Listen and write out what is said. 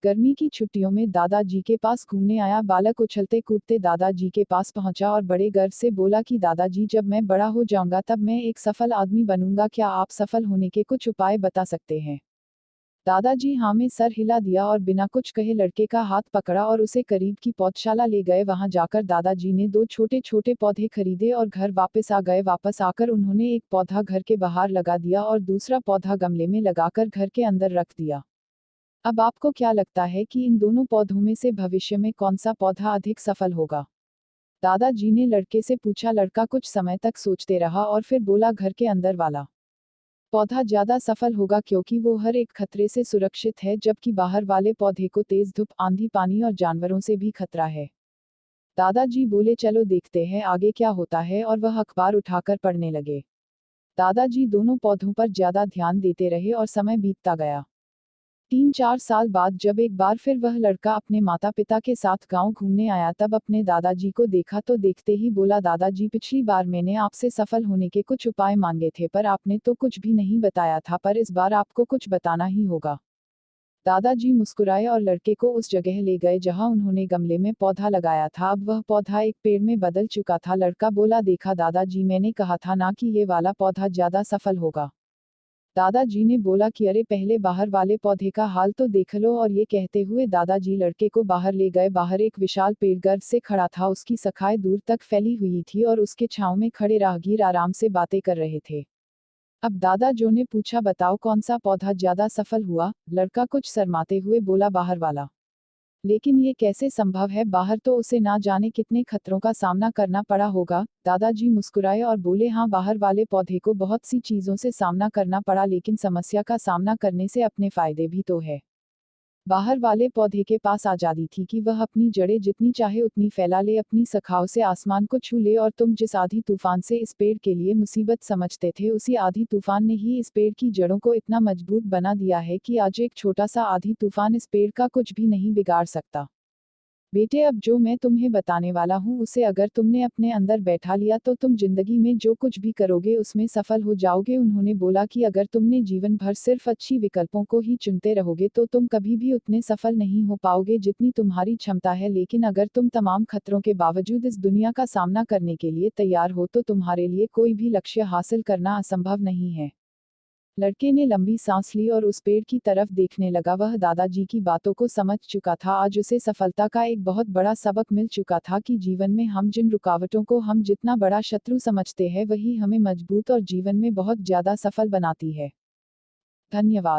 गर्मी की छुट्टियों में दादाजी के पास घूमने आया बालक उछलते कूदते दादाजी के पास पहुंचा और बड़े गर्व से बोला कि दादाजी, जब मैं बड़ा हो जाऊंगा तब मैं एक सफल आदमी बनूंगा, क्या आप सफल होने के कुछ उपाय बता सकते हैं? दादाजी हाँ में सर हिला दिया और बिना कुछ कहे लड़के का हाथ पकड़ा और उसे करीब की पौधशाला ले गए। वहां जाकर दादाजी ने दो छोटे छोटे पौधे खरीदे और घर वापस आ गए। वापस आकर उन्होंने एक पौधा घर के बाहर लगा दिया और दूसरा पौधा गमले में लगाकर घर के अंदर रख दिया। अब आपको क्या लगता है कि इन दोनों पौधों में से भविष्य में कौन सा पौधा अधिक सफल होगा? दादाजी ने लड़के से पूछा। लड़का कुछ समय तक सोचते रहा और फिर बोला, घर के अंदर वाला पौधा ज्यादा सफल होगा क्योंकि वो हर एक खतरे से सुरक्षित है, जबकि बाहर वाले पौधे को तेज धूप, आंधी, पानी और जानवरों से भी खतरा है। दादाजी बोले, चलो देखते हैं आगे क्या होता है, और वह अखबार उठाकर पढ़ने लगे। दादाजी दोनों पौधों पर ज्यादा ध्यान देते रहे और समय बीतता गया। 3-4 साल बाद जब एक बार फिर वह लड़का अपने माता पिता के साथ गांव घूमने आया तब अपने दादाजी को देखा तो देखते ही बोला, दादाजी, पिछली बार मैंने आपसे सफल होने के कुछ उपाय मांगे थे पर आपने तो कुछ भी नहीं बताया था, पर इस बार आपको कुछ बताना ही होगा। दादाजी मुस्कुराए और लड़के को उस जगह ले गए जहां उन्होंने गमले में पौधा लगाया था। अब वह पौधा एक पेड़ में बदल चुका था। लड़का बोला, देखा दादाजी, मैंने कहा था ना कि ये वाला पौधा ज्यादा सफल होगा। दादाजी ने बोला कि अरे पहले बाहर वाले पौधे का हाल तो देख लो, और ये कहते हुए दादाजी लड़के को बाहर ले गए। बाहर एक विशाल पेड़ गर्व से खड़ा था, उसकी शाखाएं दूर तक फैली हुई थी और उसके छांव में खड़े राहगीर आराम से बातें कर रहे थे। अब दादाजी ने पूछा, बताओ कौन सा पौधा ज्यादा सफल हुआ? लड़का कुछ शर्माते हुए बोला, बाहर वाला। लेकिन ये कैसे संभव है, बाहर तो उसे ना जाने कितने खतरों का सामना करना पड़ा होगा। दादाजी मुस्कुराए और बोले, हाँ, बाहर वाले पौधे को बहुत सी चीजों से सामना करना पड़ा, लेकिन समस्या का सामना करने से अपने फायदे भी तो है। बाहर वाले पौधे के पास आजादी थी कि वह अपनी जड़ें जितनी चाहे उतनी फैला ले, अपनी शाखाओं से आसमान को छू ले, और तुम जिस आधी तूफान से इस पेड़ के लिए मुसीबत समझते थे, उसी आधी तूफान ने ही इस पेड़ की जड़ों को इतना मजबूत बना दिया है कि आज एक छोटा सा आधी तूफान इस पेड़ का कुछ भी नहीं बिगाड़ सकता। बेटे, अब जो मैं तुम्हें बताने वाला हूँ उसे अगर तुमने अपने अंदर बैठा लिया तो तुम जिंदगी में जो कुछ भी करोगे उसमें सफल हो जाओगे। उन्होंने बोला कि अगर तुमने जीवन भर सिर्फ अच्छी विकल्पों को ही चुनते रहोगे तो तुम कभी भी उतने सफल नहीं हो पाओगे जितनी तुम्हारी क्षमता है, लेकिन अगर तुम तमाम खतरों के बावजूद इस दुनिया का सामना करने के लिए तैयार हो तो तुम्हारे लिए कोई भी लक्ष्य हासिल करना असंभव नहीं है। लड़के ने लंबी सांस ली और उस पेड़ की तरफ देखने लगा। वह दादाजी की बातों को समझ चुका था। आज उसे सफलता का एक बहुत बड़ा सबक मिल चुका था कि जीवन में हम जिन रुकावटों को हम जितना बड़ा शत्रु समझते हैं वही हमें मजबूत और जीवन में बहुत ज्यादा सफल बनाती है। धन्यवाद।